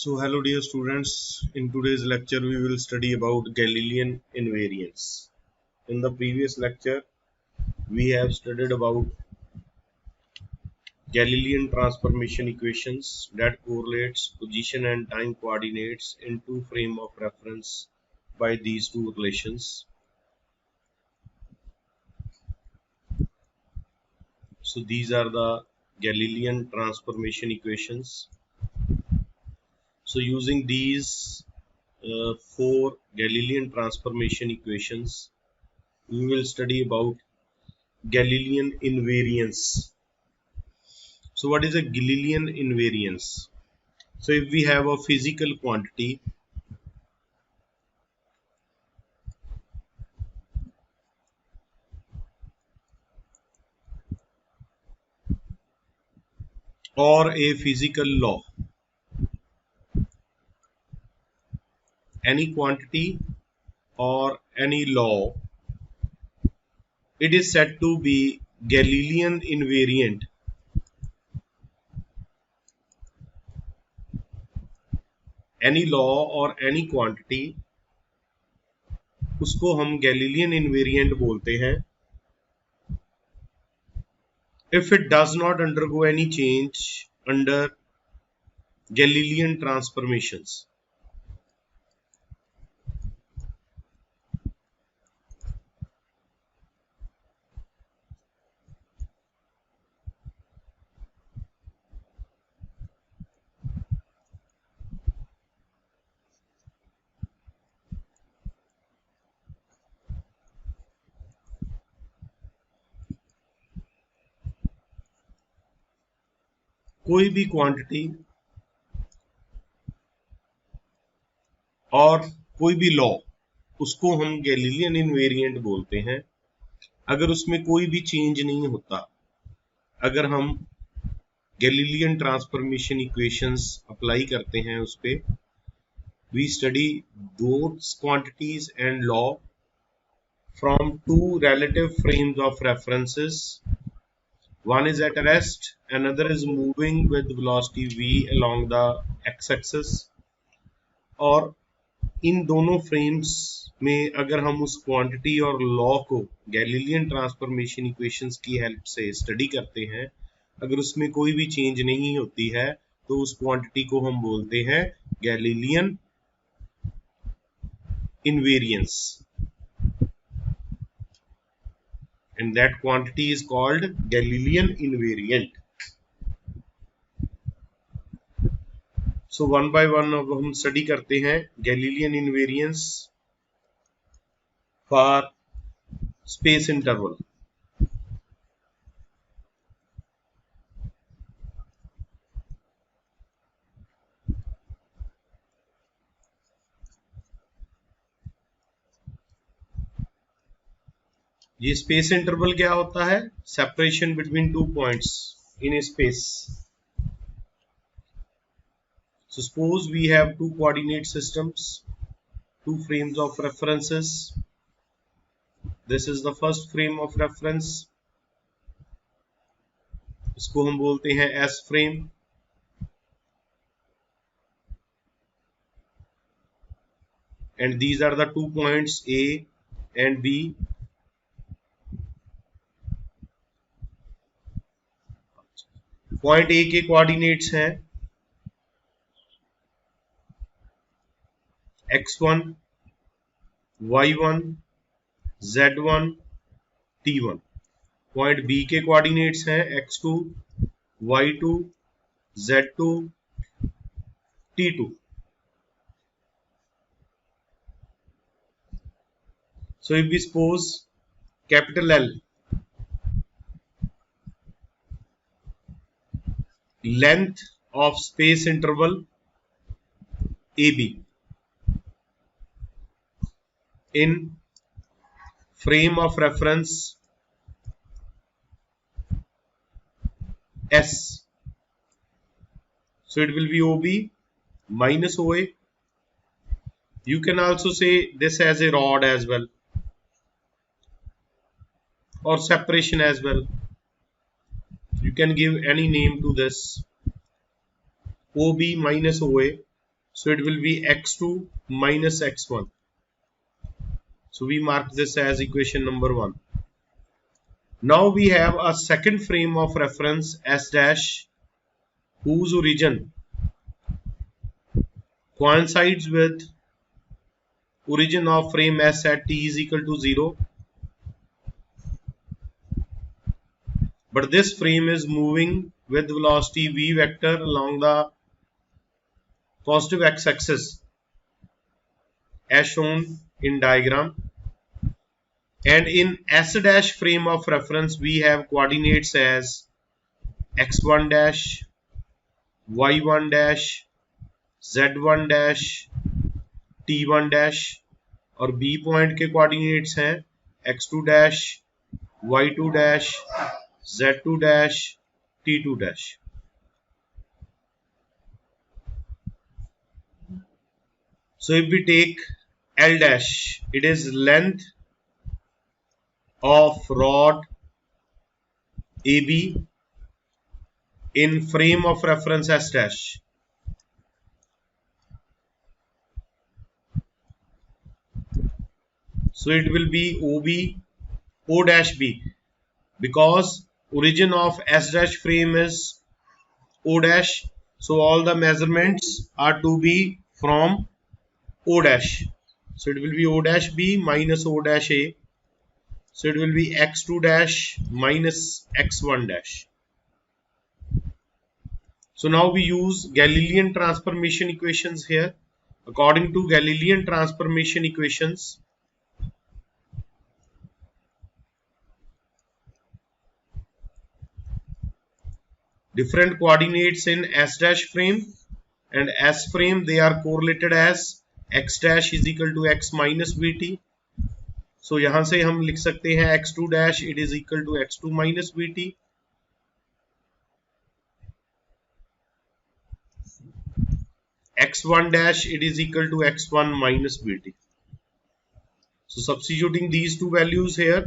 So hello dear students, in today's lecture we will study about Galilean invariance. In the previous lecture we have studied about Galilean transformation equations that correlates position and time coordinates in two frame of reference by these two relations. So these are the Galilean transformation equations. So using these four Galilean transformation equations we will study about Galilean invariance. So what is a Galilean invariance? So if we have a physical quantity or a physical law, any quantity or any law, it is said to be Galilean invariant any law और any quantity उसको हम Galilean invariant बोलते हैं if it does not undergo any change under Galilean transformations. कोई भी quantity और कोई भी लॉ उसको हम गैलीलियन इनवेरिएंट बोलते हैं अगर उसमें कोई भी चेंज नहीं होता, अगर हम गैलीलियन ट्रांसफॉर्मेशन इक्वेशंस अप्लाई करते हैं उस पे we study those quantities and law from two relative frames of references. One is at rest, another is moving with velocity v along the x-axis. और इन दोनों फ्रेम्स में अगर हम उस क्वांटिटी और लॉ को गैलीलियन ट्रांसफॉर्मेशन इक्वेशंस की help से स्टडी करते हैं, अगर उसमें कोई भी चेंज नहीं होती है तो उस क्वांटिटी को हम बोलते हैं Galilean invariance and that quantity is called Galilean invariant. So one by one अब हम स्टडी करते हैं Galilean invariance for space interval. ये स्पेस इंटरवल क्या होता है? Separation between two points in space. So suppose we have two coordinate systems, two frames of references. This is the first frame of reference. इसको हम बोलते हैं S frame. And these are the two points A and B. Point A के coordinates हैं x1, y1, z1, t1. Point B के coordinates हैं x2, y2, z2, t2. So if we suppose capital L, length of space interval AB in frame of reference S, so it will be OB minus OA. You can also say this as a rod as well or separation as well. You can give any name to this. OB minus OA So it will be x2 minus x1. So we mark this as equation number 1. Now we have a second frame of reference S dash whose origin coincides with origin of frame S at t is equal to 0. But this frame is moving with velocity v vector along the positive x-axis as shown in diagram. And in S dash frame of reference we have coordinates as x1 dash, y1 dash, z1 dash, t1 dash और B point के coordinates हैं x2 dash, y2 dash, z2 dash, t2 dash. So if we take L dash, it is length of rod AB in frame of reference S dash. So it will be OB O dash B because origin of S dash frame is O dash. So all the measurements are to be from O dash. So it will be O dash B minus O dash A. So it will be x2 dash minus x1 dash. So now we use Galilean transformation equations here. According to Galilean transformation equations, different coordinates in S dash frame and S frame, they are correlated as x dash is equal to x minus vt. So यहाँ से हम लिख सकते हैं x2 dash it is equal to x2 minus vt. x1 dash it is equal to x1 minus vt. So substituting these two values here,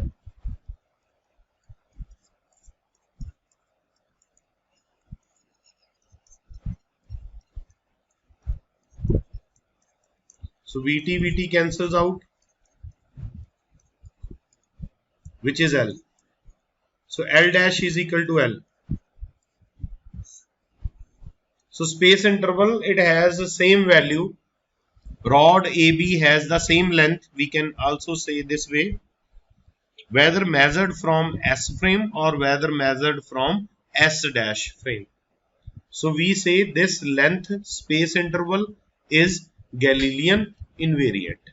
so vt cancels out, which is L. So L dash is equal to L. So space interval, it has the same value. Rod AB has the same length. We can also say this way, whether measured from S frame or whether measured from S dash frame. So we say this length space interval is Galilean invariant.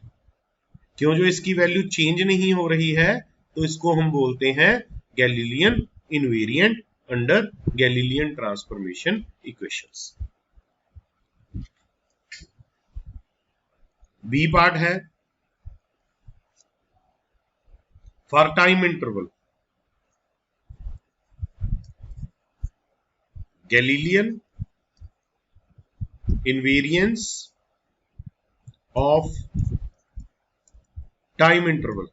क्यों जो इसकी value change नहीं हो रही है तो इसको हम बोलते हैं Galilean invariant under Galilean transformation equations. B part है for time interval. Galilean invariance of time interval.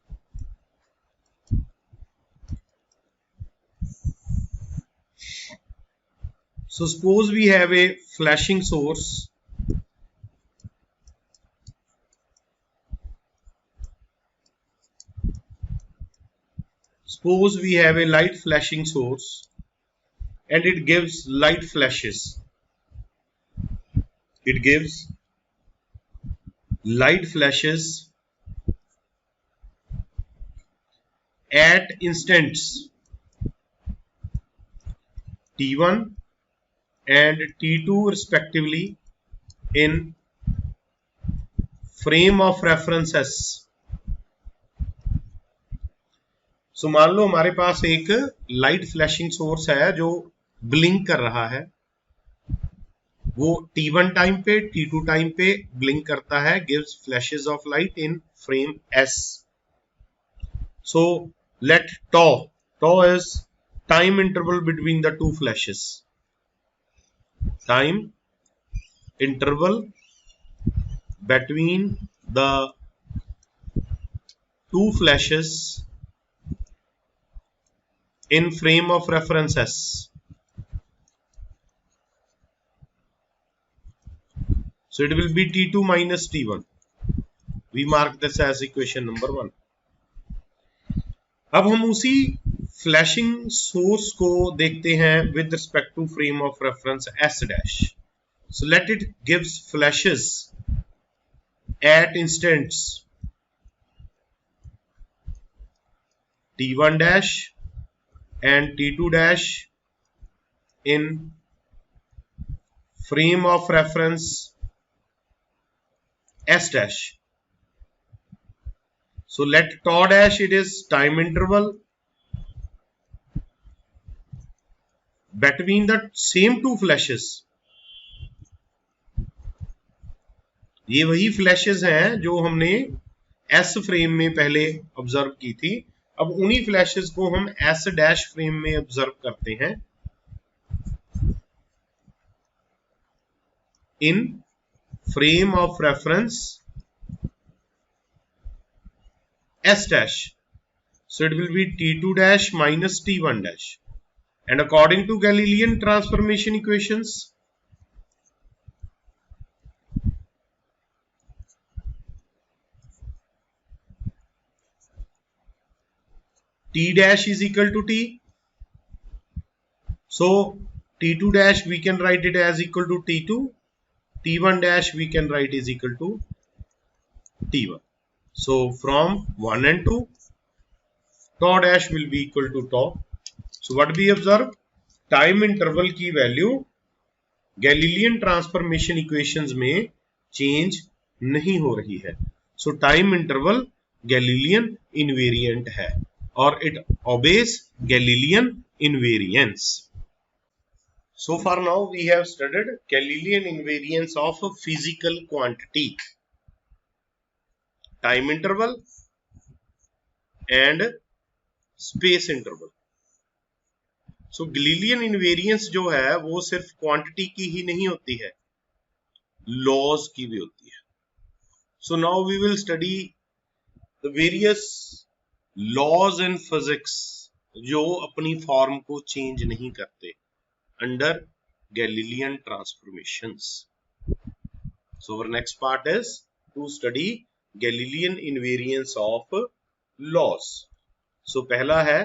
So suppose we have a flashing source. Suppose we have a light flashing source and it gives light flashes. It gives light flashes at instants t1 and t2 respectively in frame of references. So मान लो हमारे पास एक light flashing source है जो blink कर रहा है, वो t1 time पे t2 टाइम पे ब्लिंक करता है, gives flashes of light in frame S. So let tau is time interval between the two flashes. Time interval between the two flashes in frame of references. So it will be T2 minus T1. We mark this as equation number 1. अब हम उसी flashing source को देखते हैं with respect to frame of reference S dash. So let it gives flashes at instants T1 dash and T2 dash in frame of reference S dash. So let tau dash, it is time interval between the same two flashes. ये वही flashes हैं जो हमने S frame में पहले observe की थी. अब उन्हीं फ्लैशेस को हम एस डैश फ्रेम में ऑब्जर्व करते हैं इन frame of reference S dash. So it will be T2 dash minus T1 dash. And according to Galilean transformation equations, T dash is equal to T. So T2 dash we can write it as equal to T2. T1 dash we can write is equal to T1. So from 1 and 2, tau dash will be equal to tau. So what we observe? Time interval की value Galilean transformation equations में change नहीं हो रही है. So time interval Galilean invariant है और it obeys Galilean invariance. So far now we have studied Galilean invariance of a physical quantity, time interval and space interval. So Galilean invariance जो है वो सिर्फ क्वांटिटी की ही नहीं होती है, लॉज की भी होती है. So now we will study the various laws in physics जो अपनी फॉर्म को चेंज नहीं करते under Galilean transformations. So our next part is to study Galilean invariance of laws. So पहला है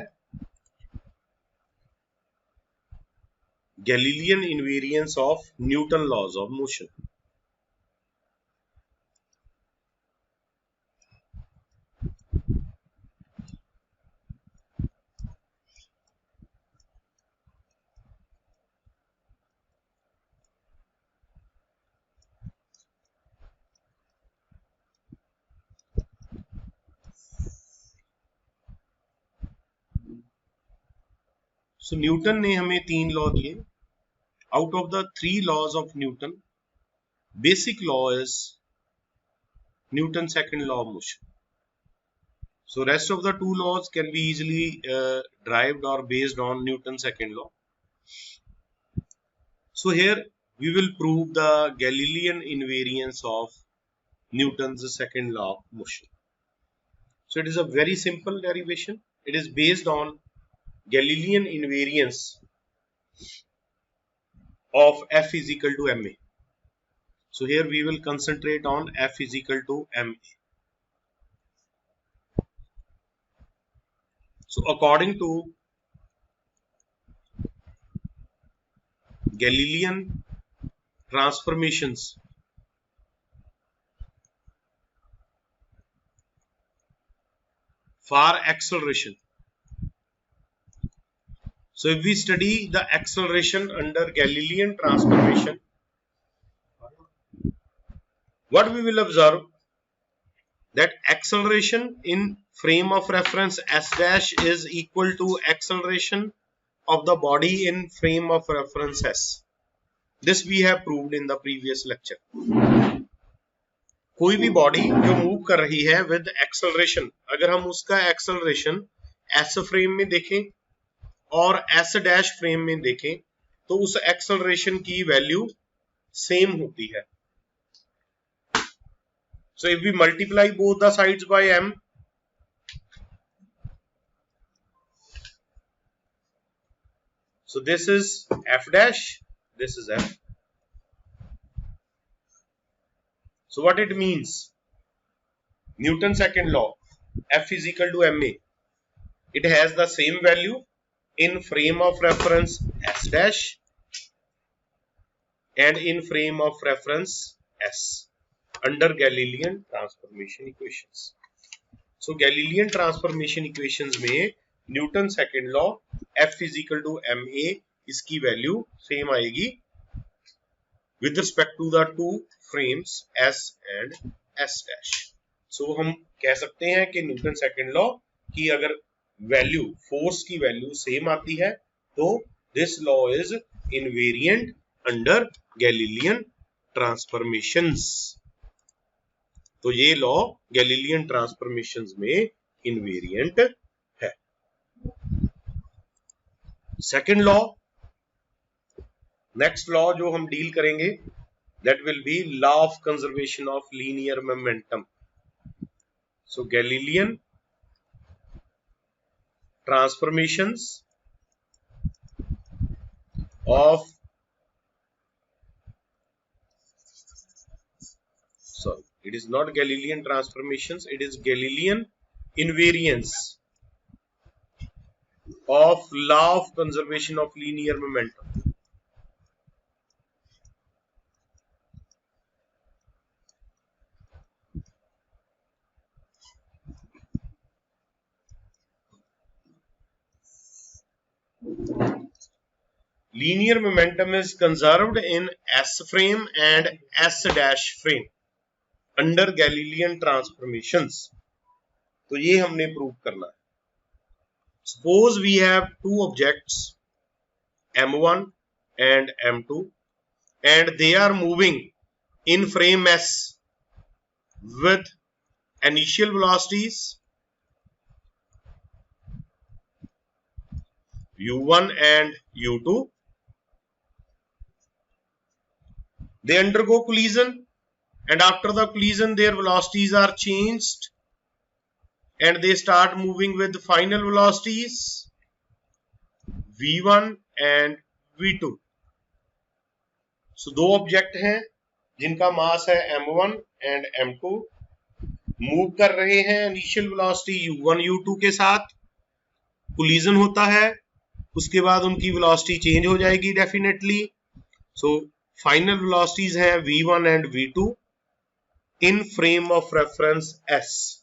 Galilean invariance of Newton laws of motion. So Newton ने हमें 3 law दिए. Out of the 3 laws of Newton, basic law is Newton's second law of motion. So rest of the 2 laws can be easily derived or based on Newton's second law. So here we will prove the Galilean invariance of Newton's second law of motion. So it is a very simple derivation. It is based on Galilean invariance of F is equal to ma. So here we will concentrate on F is equal to ma. So according to Galilean transformations, for acceleration, so if we study the acceleration under Galilean transformation, what we will observe that acceleration in frame of reference S dash is equal to acceleration of the body in frame of reference S. This we have proved in the previous lecture. कोई भी body जो move कर रही है with acceleration, अगर हम उसका acceleration S frame में देखें और एस डैश फ्रेम में देखें तो उस एक्सेलरेशन की वैल्यू सेम होती है. So if we multiply both the sides by m, so this is f dash, this is f. So what it means? Newton's second law, F is equal to ma. It has the same value in frame of reference S dash and in frame of reference S under Galilean transformation equations. So Galilean transformation equations में Newton second law F is equal to ma, इसकी value same आएगी with respect to the two frames S and S dash. So हम कह सकते हैं कि Newton second law की अगर वैल्यू, फोर्स की वैल्यू सेम आती है तो this law is invariant under Galilean transformations. तो ये लॉ गैलीलियन ट्रांसफॉर्मेशंस में इनवेरिएंट है. सेकेंड लॉ, नेक्स्ट लॉ जो हम डील करेंगे that will be law of conservation of linear momentum. So Galilean transformations of it is not Galilean transformations, it is Galilean invariance of law of conservation of linear momentum. Linear momentum is conserved in S frame and S dash frame under Galilean transformations. तो ये हमने prove करना है. Suppose we have two objects M1 and M2 and they are moving in frame S with initial velocities u1 and u2. They undergo collision and after the collision their velocities are changed and they start moving with final velocities v1 and v2. So दो object हैं जिनका मास है m1 and m2, move कर रहे हैं initial velocity u1 u2 के साथ, collision होता है, उसके बाद उनकी वेलोसिटी चेंज हो जाएगी डेफिनेटली. सो फाइनल वेलोसिटीज हैं v1 and v2 in frame of reference S.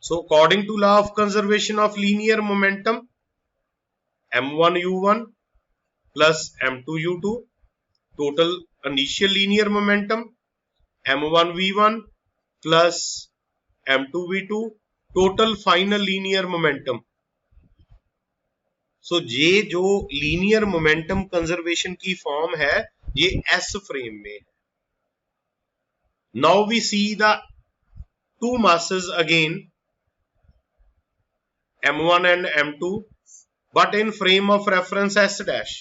So according to law of conservation of linear momentum, m1 u1 plus m2 u2, total initial linear momentum m1 v1 plus m2 v2, total final linear momentum. So ये जो linear momentum conservation की form है ये S frame में है. Now we see the two masses again m1 and m2 but in frame of reference s dash.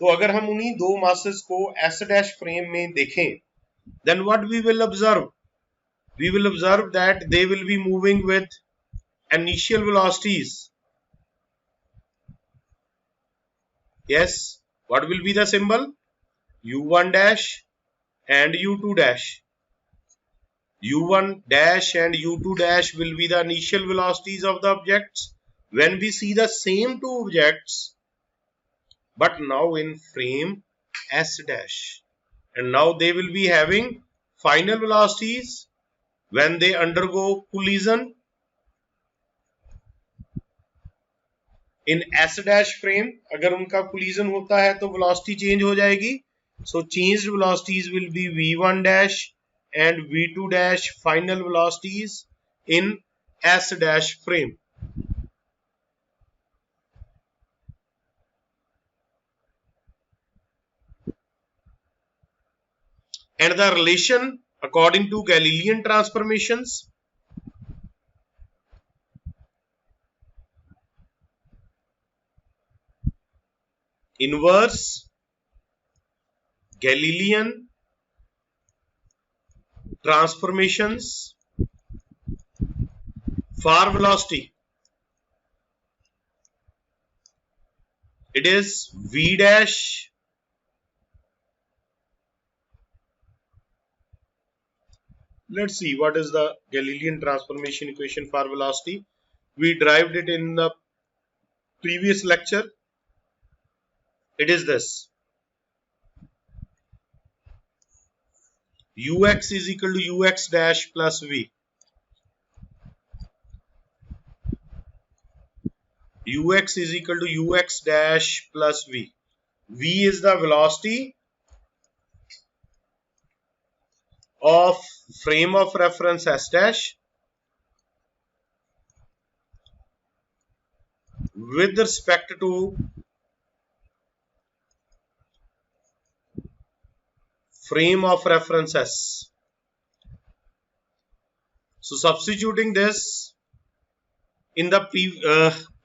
तो अगर हम उन्हीं दो masses को s dash फ्रेम में देखें then what we will observe? We will observe that they will be moving with initial velocities. Yes, what will be the symbol? u1 dash and u2 dash. u1 dash and u2 dash will be the initial velocities of the objects when we see the same two objects but now in frame s dash, and now they will be having final velocities when they undergo collision in S dash frame. अगर उनका collision होता है तो velocity change हो जाएगी. So changed velocities will be v1 dash and v2 dash final velocities in S dash frame. And the relation according to Galilean transformations, inverse Galilean transformations for velocity, it is v dash Let's see what is the Galilean transformation equation for velocity. We derived it in the previous lecture. It is this: ux is equal to ux dash plus v. Ux is equal to ux dash plus v. V is the velocity of frame of reference S dash with respect to frame of reference S. So substituting this in the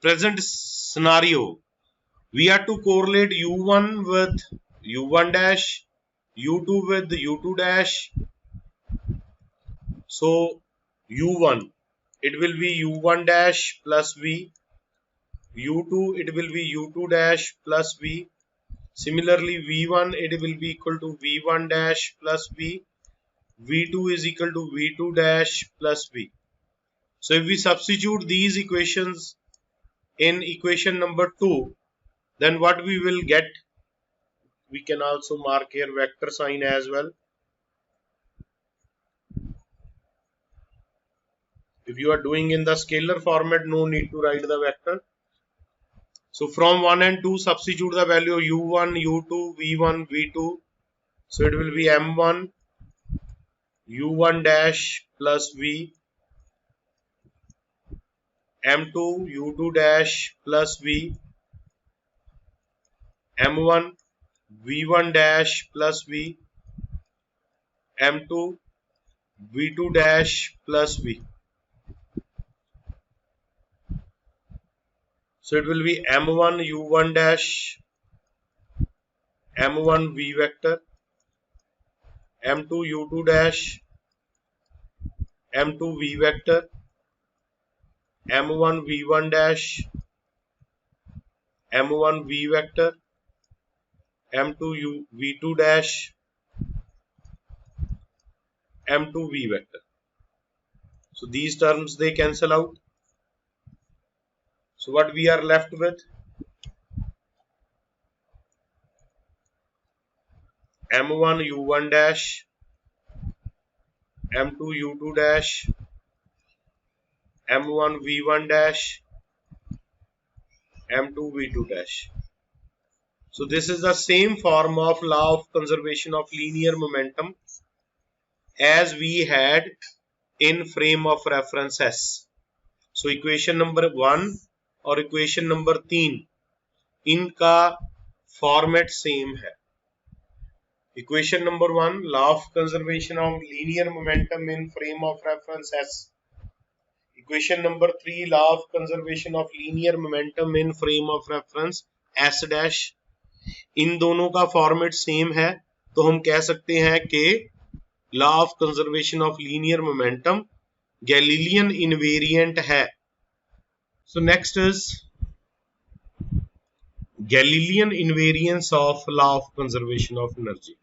present scenario, we have to correlate u1 with u1 dash, u2 with u2 dash. So u1, it will be u1 dash plus v, u2 it will be u2 dash plus v. Similarly v1 it will be equal to v1 dash plus v, v2 is equal to v2 dash plus v. So if we substitute these equations in equation number 2, then what we will get, we can also mark here vector sign as well. If you are doing in the scalar format, no need to write the vector. So from 1 and 2, substitute the value of u1, u2, v1, v2. So it will be m1 u1 dash plus v, m2 u2 dash plus v, m1 v1 dash plus v, m2 v2 dash plus v. So it will be m1 u1 dash, m1 v vector, m2 u2 dash, m2 v vector, m1 v1 dash, m1 v vector, m2 v2 dash, m2 v vector. So these terms, they cancel out. So what we are left with, m1 u1 dash, m2 u2 dash, m1 v1 dash, m2 v2 dash. So this is the same form of law of conservation of linear momentum as we had in frame of reference S. So equation number 1 और equation number 3, इनका format same है. Equation number 1, law of conservation of linear momentum in frame of reference S. Equation number 3, law of conservation of linear momentum in frame of reference S dash. इन दोनों का format same है, तो हम कह सकते हैं कि law of conservation of linear momentum Galilean invariant है. So next is Galilean invariance of law of conservation of energy.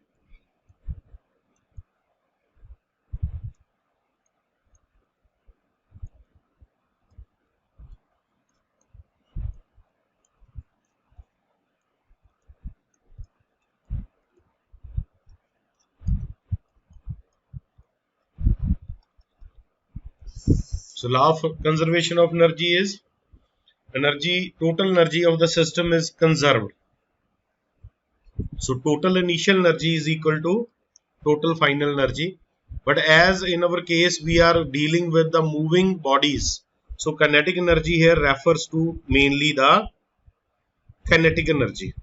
So law of conservation of energy is total energy of the system is conserved. So total initial energy is equal to total final energy. But as in our case we are dealing with the moving bodies, so kinetic energy here refers to mainly the kinetic energy.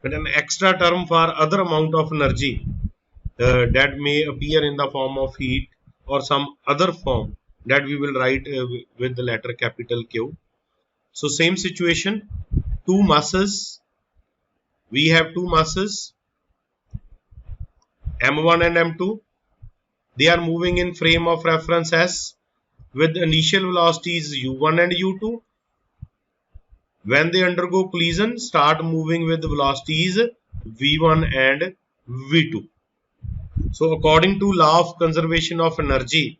But an extra term for other amount of energy that may appear in the form of heat or some other form, that we will write with the letter capital Q. So same situation, two masses, we have two masses M1 and M2, they are moving in frame of reference S with initial velocities U1 and U2. When they undergo collision, start moving with velocities V1 and V2. So according to law of conservation of energy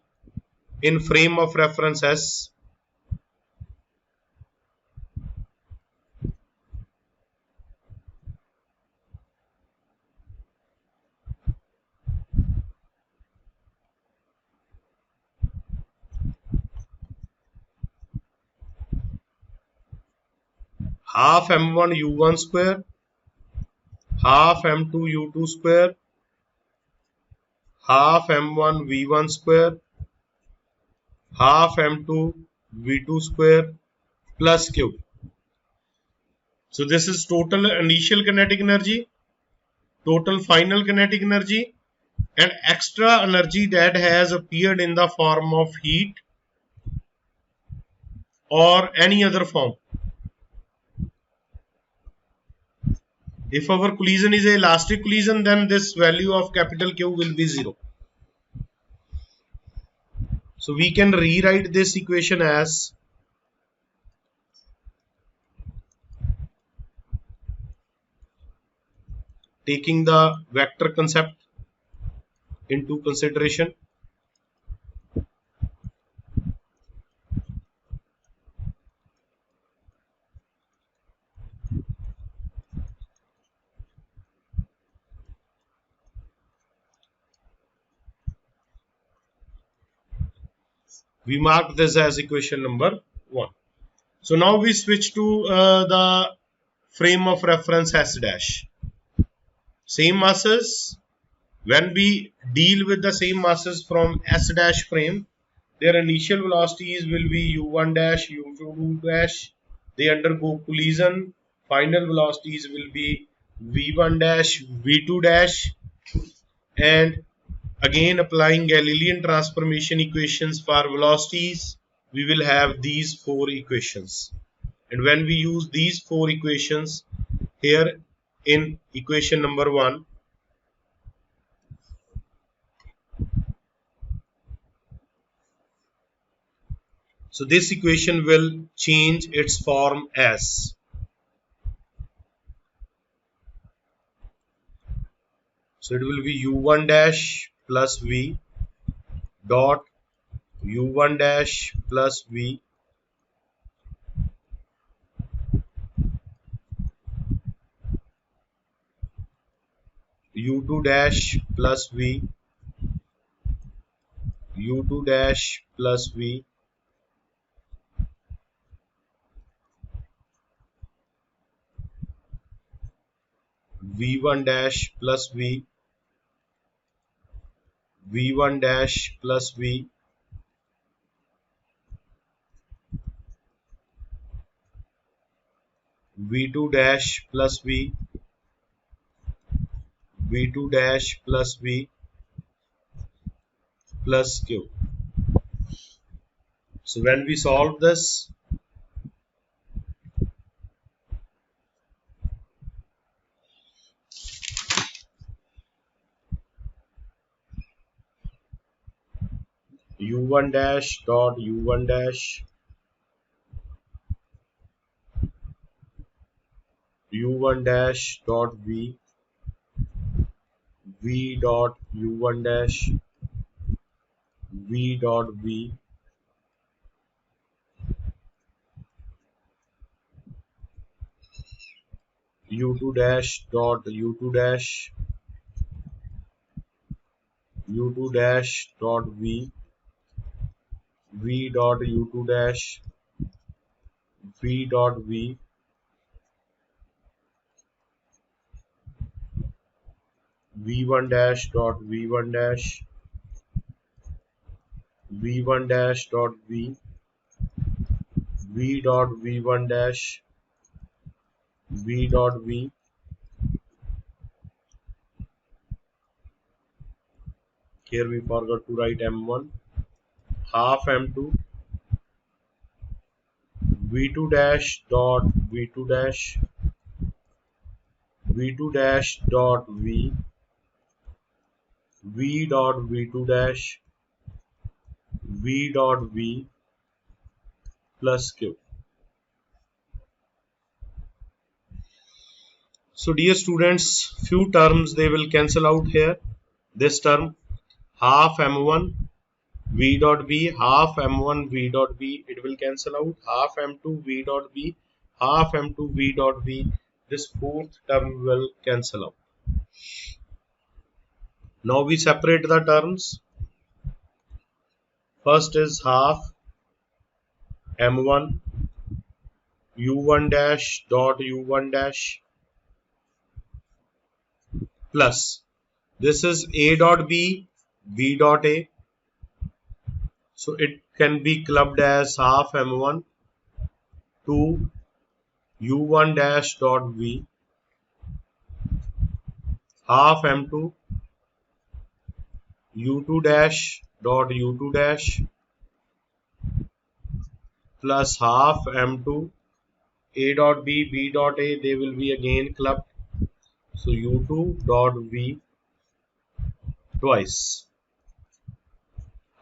in frame of reference S, half m1 u1 square, half m2 u2 square, half m1 v1 square, half m2 v2 square plus q. So this is total initial kinetic energy, total final kinetic energy, and extra energy that has appeared in the form of heat or any other form. If our collision is an elastic collision, then this value of capital Q will be 0. So we can rewrite this equation as taking the vector concept into consideration. We mark this as equation number 1. So now we switch to the frame of reference S dash. Same masses. When we deal with the same masses from S dash frame, their initial velocities will be u1 dash, u2 dash. They undergo collision. Final velocities will be v1 dash, v2 dash. And again, applying Galilean transformation equations for velocities, we will have these 4 equations. And when we use these 4 equations here in equation number 1, so this equation will change its form as so it will be u1 dash plus v dot u1 dash plus v u2 dash plus v u2 dash plus v v1 dash plus v v1 dash plus v v2 dash plus v v2 dash plus v plus q. So when we solve this, u1 dash dot u1 dash u1 dash dot v v dot u1 dash v dot v u2 dash dot u2 dash u2 dash dot v v dot u2 dash v dot v v1 dash dot v1 dash v1 dash dot v v dot v1 dash v dot v here we forgot to write m1 half m2 v2 dash dot v2 dash v2 dash dot v v dot v2 dash v dot v plus q. So dear students, few terms they will cancel out here this term half m1 v dot b, half m1 v dot b, it will cancel out, half m2 v dot b, half m2 v dot b, this fourth term will cancel out. Now we separate the terms. First is half m1 u1 dash dot u1 dash plus this is a dot b, b dot a, so it can be clubbed as half m1 to u1 dash dot v, half m2 u2 dash dot u2 dash plus half m2 a dot b, b dot a, they will be again clubbed, so u2 dot v twice,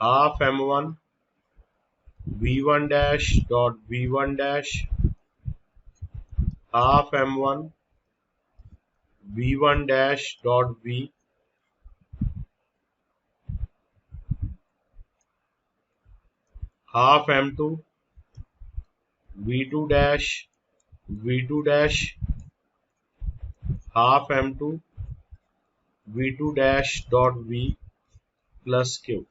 half m1 v1 dash dot v1 dash, half m1 v1 dash dot v, half m2 v2 dash v2 dash, half m2 v2 dash dot v plus q.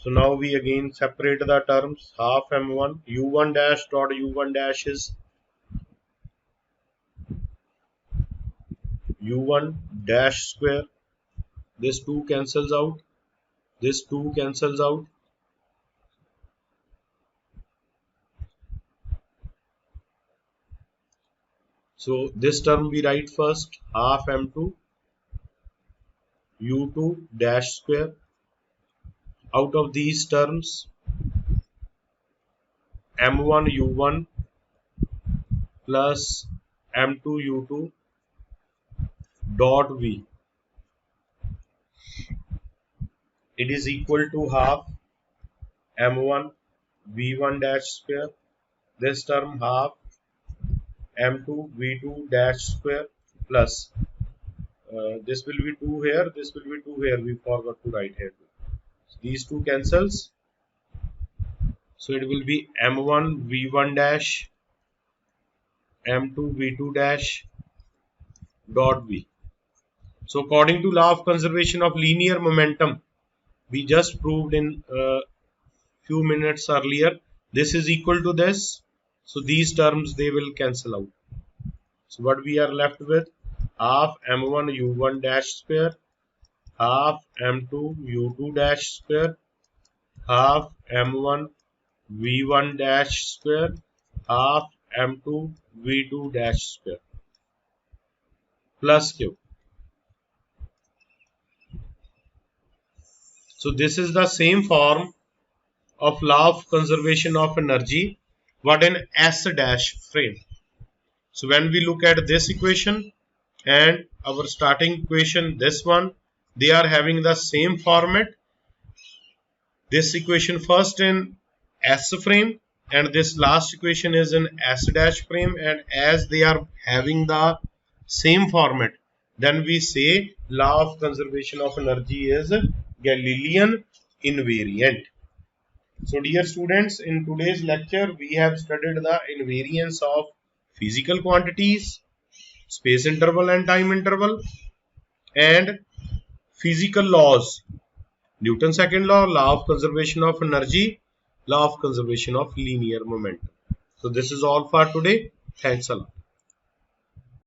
So now we again separate the terms. Half m1 u1 dash dot u1 dash is u1 dash square, this 2 cancels out, this 2 cancels out, so this term we write first, half m2 u2 dash square. Out of these terms m1 u1 plus m2 u2 dot v, it is equal to half m1 v1 dash square, this term half m2 v2 dash square plus this will be 2 here, this will be 2 here, we forgot to write here. So these 2 cancels, so it will be m1 v1 dash m2 v2 dash dot v. So according to law of conservation of linear momentum, we just proved in few minutes earlier, this is equal to this, so these terms they will cancel out. So what we are left with, half m1 u1 dash square, half m2 u2 dash square, half m1 v1 dash square, half m2 v2 dash square plus q. So this is the same form of law of conservation of energy what in S dash frame. So when we look at this equation and our starting equation, this one, they are having the same format. This equation first in S frame and this last equation is in S dash frame, and as they are having the same format, then we say law of conservation of energy is Galilean invariant. So dear students, in today's lecture we have studied the invariance of physical quantities, space interval and time interval, and physical laws, Newton's second law, law of conservation of energy, law of conservation of linear momentum. So this is all for today. Thanks a lot.